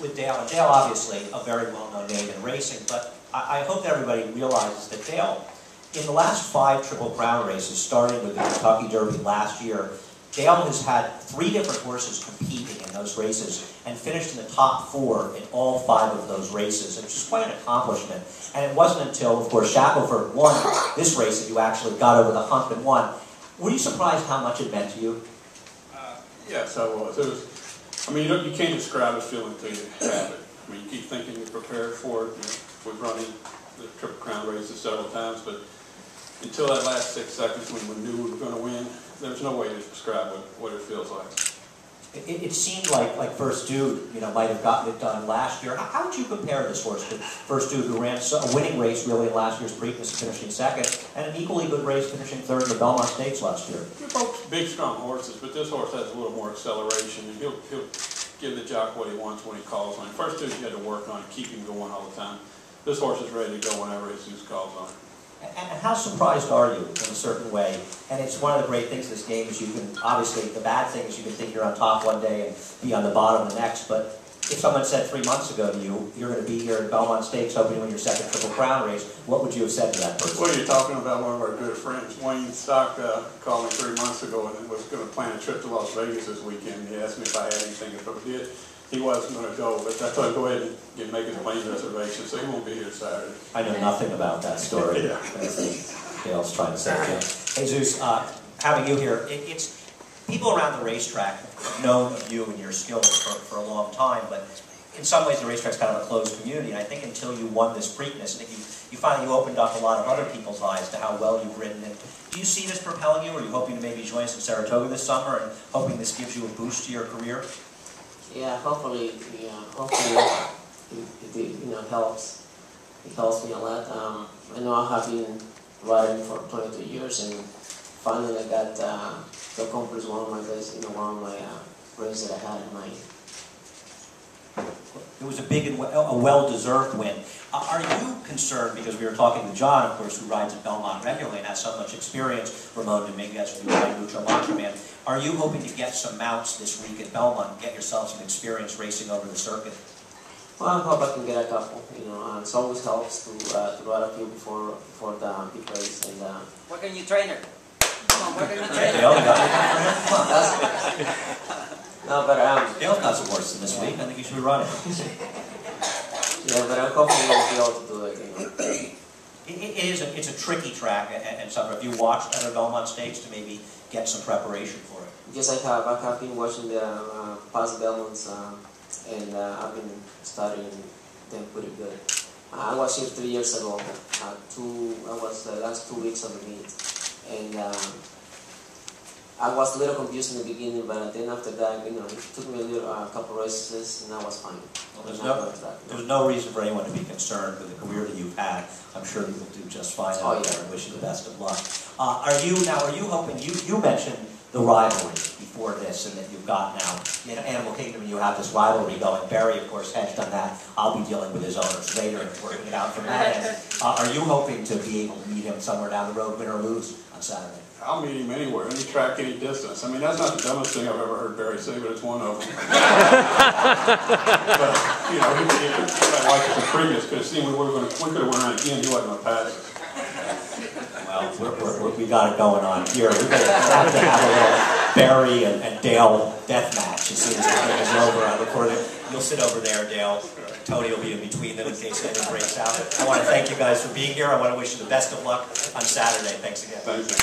with Dale, and Dale obviously a very well-known name in racing, but I hope that everybody realizes that Dale, in the last 5 Triple Crown races, starting with the Kentucky Derby last year, Dale has had 3 different horses competing in those races and finished in the top 4 in all 5 of those races, which is quite an accomplishment. And it wasn't until, of course, Shackleford won this race that you actually got over the hump and won. Were you surprised how much it meant to you? Yes, I was. It was. I mean, you can't describe a feeling until you have it. I mean, you keep thinking you're prepared for it. We've run the Triple Crown races several times, but until that last 6 seconds when we knew we were going to win, there's no way to describe what it feels like. It seemed like First Dude, might have gotten it done last year. How would you compare this horse to First Dude, who ran a winning race really in last year's Preakness, finishing 2nd, and an equally good race finishing 3rd in the Belmont Stakes last year? They're both big, strong horses, but this horse has a little more acceleration, and he'll give the jock what he wants when he calls on him. First Dude, you had to work on it, keep him going all the time. This horse is ready to go whenever Jesus calls on him. And how surprised are you in a certain way? And it's one of the great things of this game is you can, obviously, the bad thing is you can think you're on top one day and be on the bottom the next, but if someone said 3 months ago to you, you're going to be here at Belmont Stakes hoping to win your 2nd Triple Crown race, what would you have said to that person? Well, you're talking about one of our good friends. Wayne Stock called me 3 months ago and was going to plan a trip to Las Vegas this weekend. He asked me if I had anything, if I did. He wasn't going to go, but I thought, go ahead and make his plane reservation, so he won't be here Saturday. I know nothing about that story. Yeah. Dale's trying to say it. Jesus, having you here, it's people around the racetrack have known of you and your skills for a long time, but in some ways the racetrack's kind of a closed community, and I think until you won this Preakness, I think you finally opened up a lot of other people's eyes to how well you've ridden it. Do you see this propelling you, or are you hoping to maybe join us in Saratoga this summer and hoping this gives you a boost to your career? Yeah, hopefully it helps. It helps me a lot. I know I have been riding for 22 years, and finally I got to accomplish one of my races, one of my races that I had in mind. It was a big and a well-deserved win. Are you concerned, because we were talking to John, of course, who rides at Belmont regularly and has so much experience, Ramon, and maybe that's what you like, Mucho Mantra Man. Are you hoping to get some mounts this week at Belmont and get yourself some experience racing over the circuit? Well, I hope I can get a couple. It always helps to ride a few before the big race. And what can you train her? Come on, what can you train her? No, but Dale's got some horses this week. I think you should be running. Yeah, but I'm confident I'll be able to do it. It's a tricky track and stuff. Have you watched other Belmont Stakes to maybe get some preparation for it? Yes, I have. I have been watching the past Belmonts, and I've been studying them pretty good. I was here 3 years ago. I was the last 2 weeks of the meet, and I was a little confused in the beginning, but then after that, it took me a couple races, and I was fine. Well, there's no reason for anyone to be concerned with the career that you've had. I'm sure you will do just fine out there, and wish you the best of luck. Are you hoping, you mentioned the rivalry before this, and that you've got now, in Animal Kingdom, and you have this rivalry going. Barry, of course, hedged on that. I'll be dealing with his owners later and working it out from that end. Are you hoping to be able to meet him somewhere down the road, win or lose, on Saturday? I'll meet him anywhere, any track, any distance. I mean, that's not the dumbest thing I've ever heard Barry say, but it's one of them. But, my wife was a Preakness, could have seen we could have went around again, he wasn't going to pass us. Well, we got it going on here. We're going to have to have a little Barry and Dale death match as soon as the thing is over. I look forward to it. You'll sit over there, Dale. Tony will be in between them in case anything breaks out. I want to thank you guys for being here. I want to wish you the best of luck on Saturday. Thanks again. Thank you.